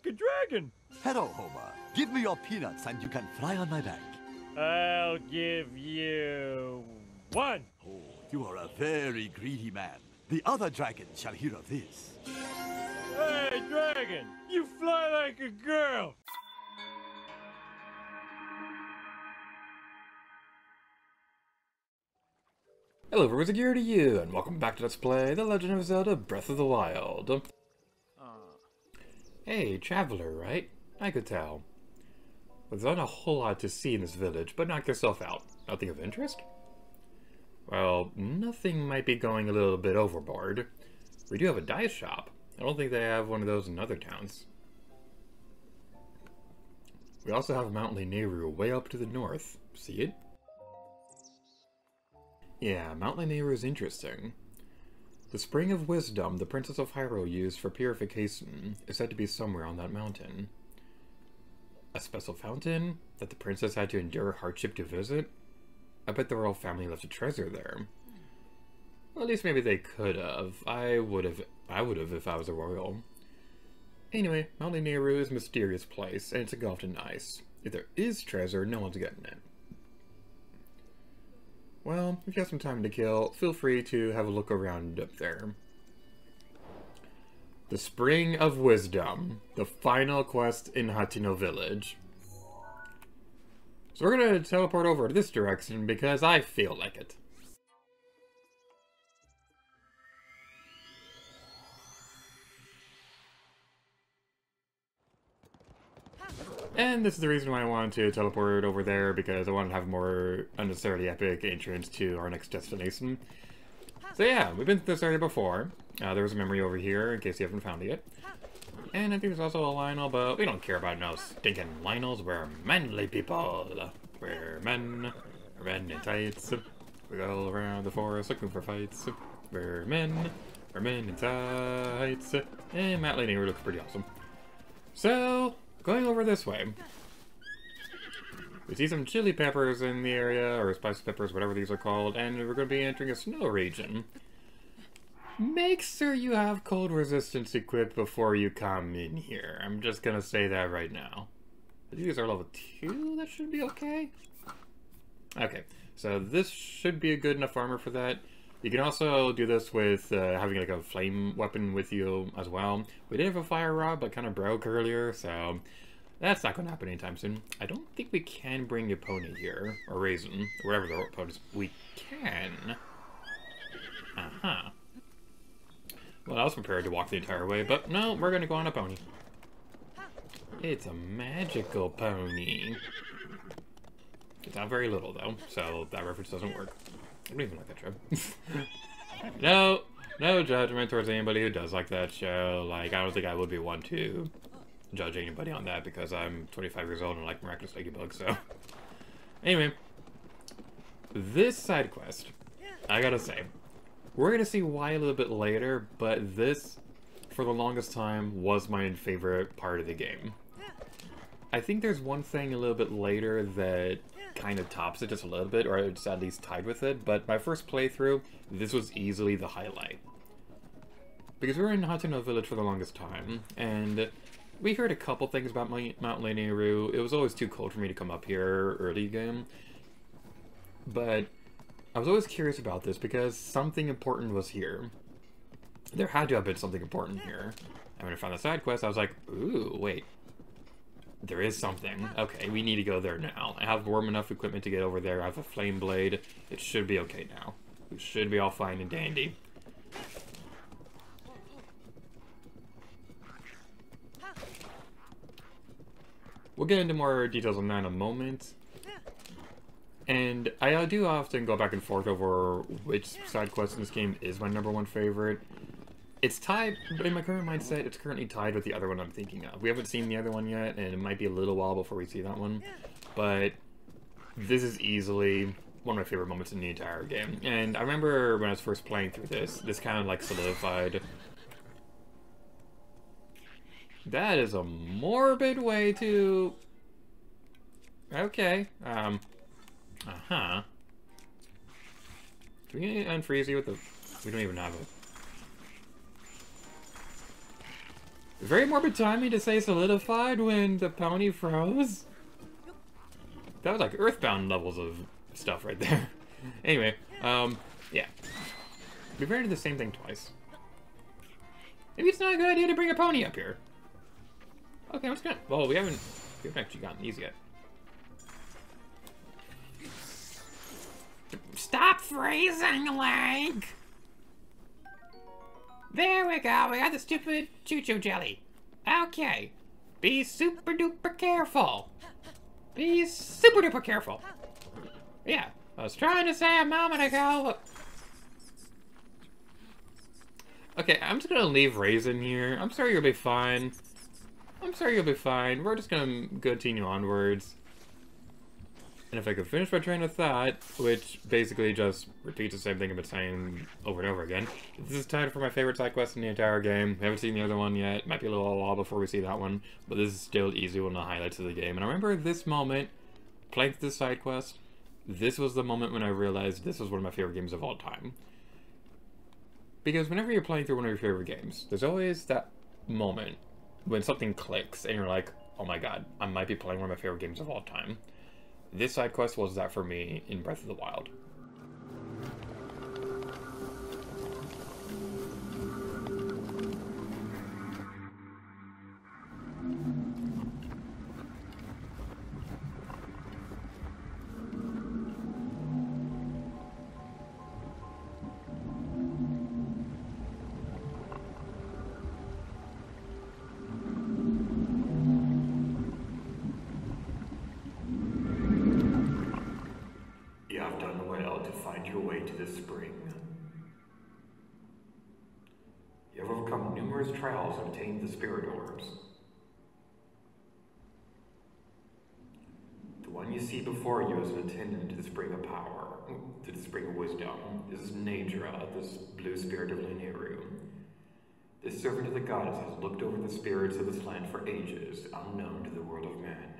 like a dragon. Hello, Homer. Give me your peanuts and you can fly on my back. I'll give you one. Oh, you are a very greedy man. The other dragons shall hear of this. Hey, dragon, you fly like a girl. Hello everyone, here to you, and welcome back to Let's Play The Legend of Zelda Breath of the Wild. Hey, traveler, right? I could tell. There's not a whole lot to see in this village, but knock yourself out. Nothing of interest? Well, nothing might be going a little bit overboard. We do have a dye shop. I don't think they have one of those in other towns. We also have Mount Nehru way up to the north. See it? Yeah, Mount Nehru is interesting. The Spring of Wisdom the Princess of Hyrule used for purification is said to be somewhere on that mountain. A special fountain that the princess had to endure hardship to visit? I bet the royal family left a treasure there. Well, at least maybe they could have. I would have if I was a royal. Anyway, Mount Nehru is a mysterious place, and it's engulfed in ice. If there is treasure, no one's getting it. Well, if you have some time to kill, feel free to have a look around up there. The Spring of Wisdom, the final quest in Hateno Village. So we're gonna teleport over to this direction because I feel like it. And this is the reason why I wanted to teleport over there, because I wanted to have a more unnecessarily epic entrance to our next destination. So yeah, we've been to this area before. There was a memory over here, in case you haven't found it yet. And I think there's also a Lionel, but we don't care about no stinking Lionels. We're manly people. We're men in tights. We go around the forest looking for fights. We're men in tights. And Mount Nehru looks pretty awesome. So, going over this way, we see some chili peppers in the area, or spicy peppers, whatever these are called, and we're going to be entering a snow region. Make sure you have cold resistance equipped before you come in here. I'm just going to say that right now. These are level 2, that should be okay. Okay, so this should be a good enough armor for that. You can also do this with having like a flame weapon with you as well. We did have a fire rod, but kind of broke earlier, so that's not going to happen anytime soon. I don't think we can bring a pony here, or raisin, or whatever the pony is. We can. Uh-huh. Well, I was prepared to walk the entire way, but no, we're going to go on a pony. It's a magical pony. It's not very little, though, so that reference doesn't work. I don't even like that show. No judgment towards anybody who does like that show. Like, I don't think I would be one to judge anybody on that because I'm 25 years old and like Miraculous Ladybug, so. Anyway, this side quest, I gotta say, we're gonna see why a little bit later, but this, for the longest time, was my favorite part of the game. I think there's one thing a little bit later that kind of tops it just a little bit, or it's at least tied with it, but my first playthrough, this was easily the highlight. Because we were in Hateno Village for the longest time, and we heard a couple things about Mount Nehru. It was always too cold for me to come up here early game, but I was always curious about this because something important was here. There had to have been something important here. And when I found the side quest, I was like, ooh, wait. There is something. Okay, we need to go there now. I have warm enough equipment to get over there. I have a flame blade. It should be okay now. We should be all fine and dandy. We'll get into more details on that in a moment. And I do often go back and forth over which side quest in this game is my #1 favorite. It's tied, in my current mindset, it's currently tied with the other one I'm thinking of. We haven't seen the other one yet, and it might be a little while before we see that one. But this is easily one of my favorite moments in the entire game. And I remember when I was first playing through this kind of like solidified. That is a morbid way to... Okay, uh-huh. Do we unfreeze you with the... We don't even have a... Very morbid timing to say solidified when the pony froze. That was like Earthbound levels of stuff right there. Anyway, yeah. We've ran into the same thing twice. Maybe it's not a good idea to bring a pony up here. Okay, I'm just gonna... Well, we haven't actually gotten these yet. Stop freezing, Link! There we go, we got the stupid choo-choo jelly. Okay. Be super duper careful. Be super duper careful. Yeah, I was trying to say a moment ago. Okay, I'm just gonna leave Raisin here. I'm sure you'll be fine. I'm sure you'll be fine. We're just gonna continue onwards. And if I could finish my train of thought, which basically just repeats the same thing I've been saying over and over again. This is tied for my favorite side quest in the entire game. We haven't seen the other one yet. Might be a little while before we see that one. But this is still easily one of the highlights of the game. And I remember this moment, playing this side quest, this was the moment when I realized this was one of my favorite games of all time. Because whenever you're playing through one of your favorite games, there's always that moment when something clicks and you're like, oh my god, I might be playing one of my favorite games of all time. This side quest was that for me in Breath of the Wild. You have done well to find your way to the spring. You have overcome numerous trials and obtained the spirit orbs. The one you see before you as an attendant to the spring of power, to the spring of wisdom, is Nadra, this blue spirit of Lineru. This servant of the goddess has looked over the spirits of this land for ages, unknown to the world of man.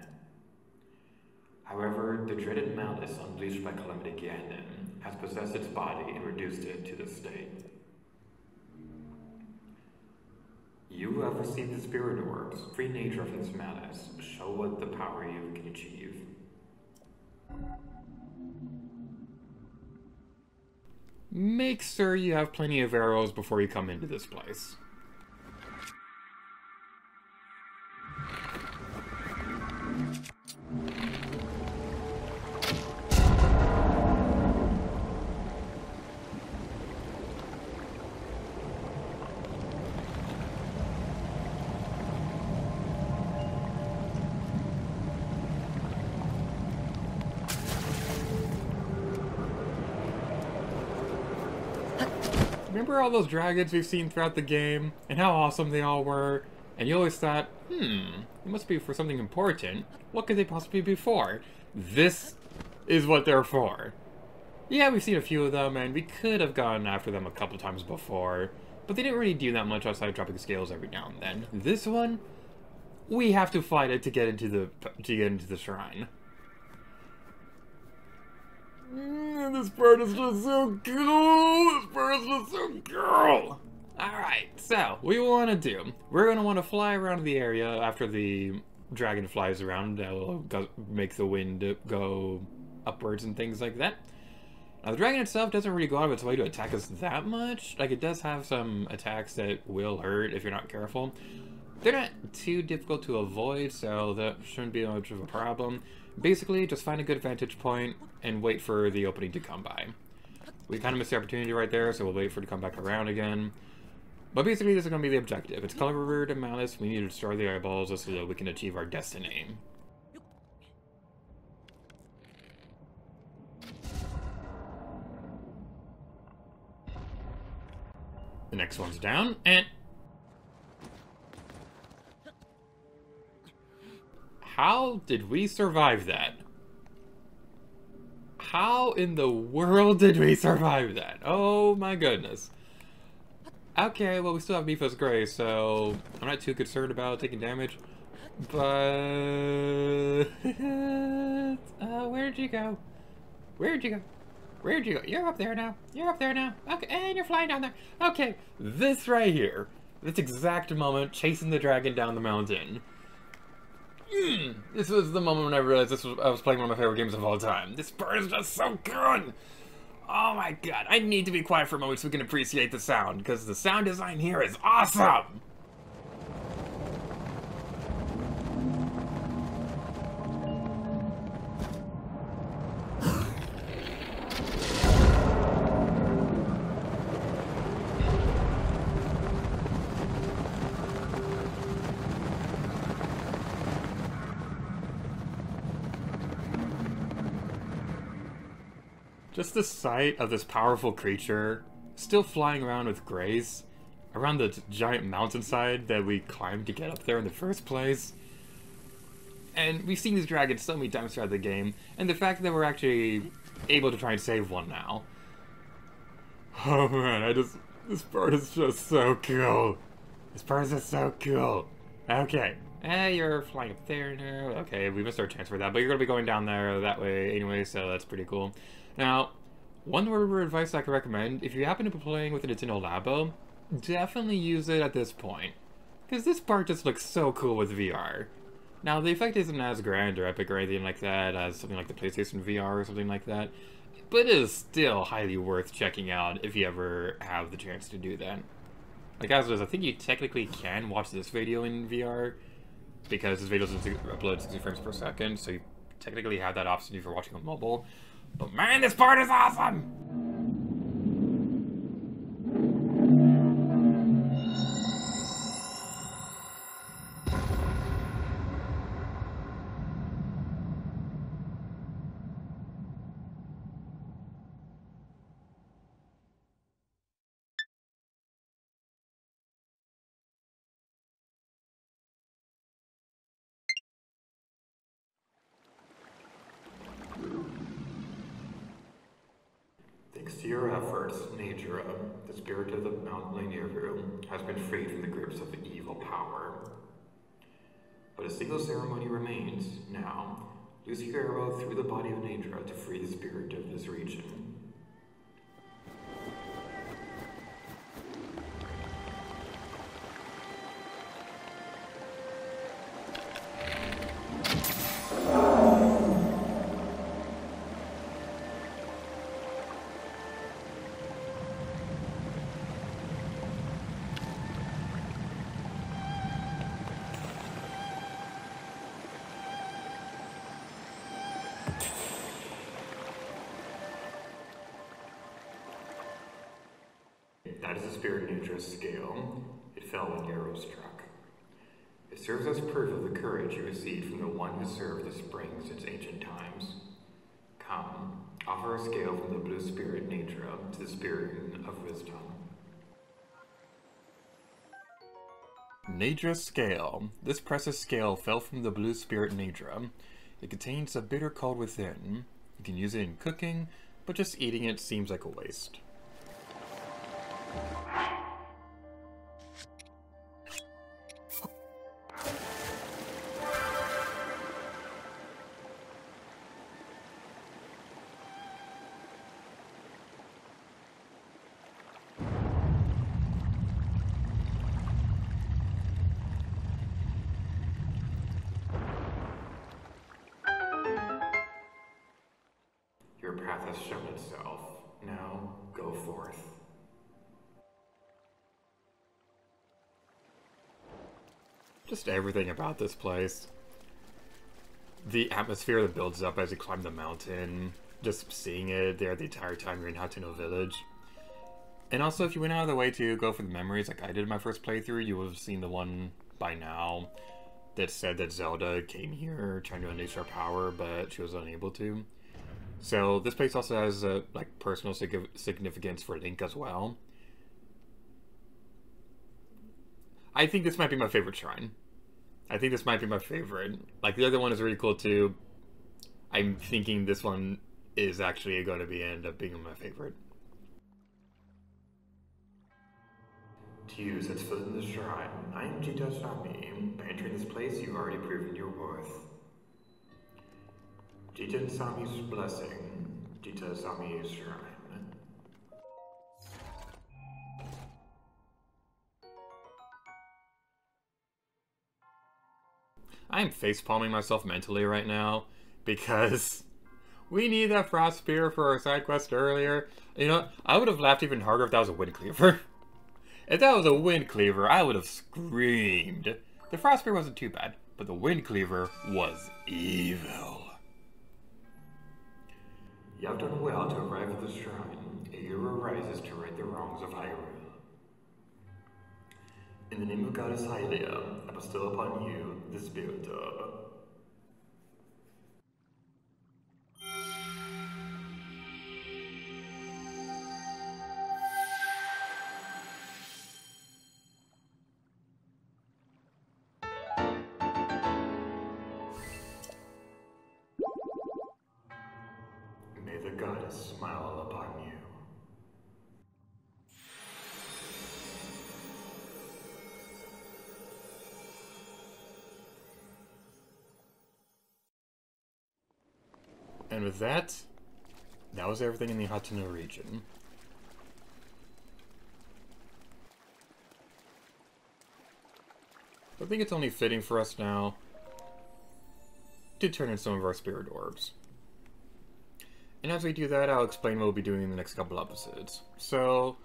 However, the dreaded malice unleashed by Calamity Ganon has possessed its body and reduced it to this state. You have received the spirit orbs. Free nature from this malice. Show what the power you can achieve. Make sure you have plenty of arrows before you come into this place. Remember all those dragons we've seen throughout the game, and how awesome they all were? And you always thought, it must be for something important. What could they possibly be for? This is what they're for. Yeah, we've seen a few of them, and we could have gone after them a couple times before, but they didn't really do that much outside of dropping scales every now and then. This one, we have to fight it to get into the shrine. This part is just so cool! This part is just so cool! Alright, so, what we want to do, we're going to want to fly around the area after the dragon flies around. That will make the wind go upwards and things like that. Now, the dragon itself doesn't really go out of its way to attack us that much. Like, it does have some attacks that will hurt if you're not careful. They're not too difficult to avoid, so that shouldn't be much of a problem. Basically, just find a good vantage point and wait for the opening to come by. We kind of missed the opportunity right there, so we'll wait for it to come back around again. But basically, this is going to be the objective. It's covered in malice. We need to destroy the eyeballs so that we can achieve our destiny. The next one's down, and... How did we survive that? How in the world did we survive that? Oh my goodness. Okay, well we still have Mipha's Grace, so I'm not too concerned about taking damage. But... where'd you go? Where'd you go? Where'd you go? You're up there now. You're up there now. Okay, and you're flying down there. Okay, this right here. This exact moment, chasing the dragon down the mountain. This was the moment when I realized I was playing one of my favorite games of all time. This part is just so good! Oh my god, I need to be quiet for a moment so we can appreciate the sound, because the sound design here is awesome! Just the sight of this powerful creature still flying around with grace around the giant mountainside that we climbed to get up there in the first place. And we've seen these dragons so many times throughout the game, and the fact that we're actually able to try and save one now. Oh man, this part is just so cool. This part is just so cool. Okay. You're flying up there now. Okay, we missed our chance for that, but you're gonna be going down there that way anyway, so that's pretty cool. Now, one word of advice I can recommend, if you happen to be playing with a Nintendo Labo, definitely use it at this point. Because this part just looks so cool with VR. Now, the effect isn't as grand or epic or anything like that as something like the PlayStation VR or something like that, but it is still highly worth checking out if you ever have the chance to do that. Like as is, I think you technically can watch this video in VR, because this video is uploaded 60 frames per second, so you technically have that option if you're watching on mobile. But man, this part is awesome! Thanks to your efforts, Natura, the spirit of the Mount Laniru, has been freed from the grips of the evil power. But a single ceremony remains, now. Loose your arrow through the body of Natura to free the spirit of this region. That is the spirit Natura's scale. It fell when the arrow struck. It serves as proof of the courage you received from the one who served the spring since ancient times. Come, offer a scale from the blue spirit Natura to the spirit of wisdom. Natura Scale. This precious scale fell from the blue spirit Natura. It contains a bitter cold within. You can use it in cooking, but just eating it seems like a waste. Your path has shown itself. Now, go forth. Just everything about this place. The atmosphere that builds up as you climb the mountain. Just seeing it there the entire time you're in Hateno Village. And also, if you went out of the way to go for the memories like I did in my first playthrough, you would have seen the one by now that said that Zelda came here trying to unleash her power, but she was unable to. So this place also has like personal significance for Link as well. I think this might be my favorite shrine. I think this might be my favorite. Like the other one is really cool too. I'm thinking this one is actually going to end up being my favorite. To you sets foot in the shrine. I am Jita Sami. By entering this place, you've already proven your worth. Jita Sami's blessing. Jita Sami's shrine. I'm facepalming myself mentally right now because we need that frost spear for our side quest earlier. You know, I would have laughed even harder if that was a wind cleaver. If that was a wind cleaver, I would have screamed. The frost spear wasn't too bad, but the wind cleaver was evil. You have done well to arrive at the shrine. A hero rises to right the wrongs of Hyrule. In the name of Goddess Hylia, I bestow upon you the spirit of... May the goddess smile upon you. And with that, that was everything in the Hateno region. I think it's only fitting for us now to turn in some of our spirit orbs. And as we do that, I'll explain what we'll be doing in the next couple episodes. So,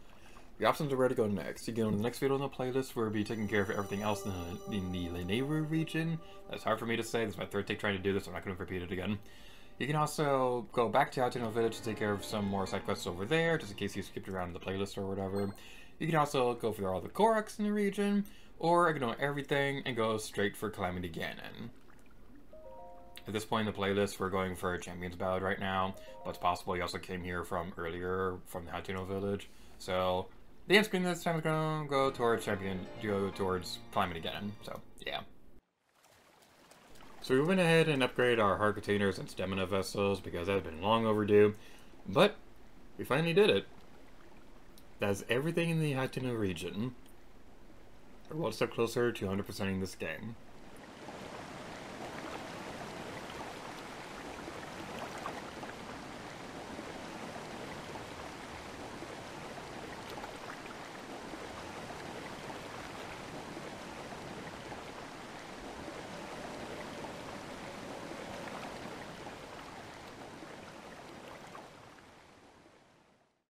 the options are where to go next. You get on the next video on the playlist where we'll be taking care of everything else in the Lanayru region. That's hard for me to say. This is my third take trying to do this, so I'm not going to repeat it again. You can also go back to Hateno Village to take care of some more side quests over there, just in case you skipped around the playlist or whatever. You can also go for all the Korax in the region, or ignore everything and go straight for Calamity Ganon. At this point in the playlist, we're going for a Champions Ballad right now, but it's possible you also came here from earlier, from the Hateno Village. So, the end screen this time is going to go towards Calamity Ganon, so yeah. So we went ahead and upgraded our heart containers and stamina vessels because that had been long overdue, but we finally did it. That's everything in the Hateno region. We're one step closer to 100%ing this game.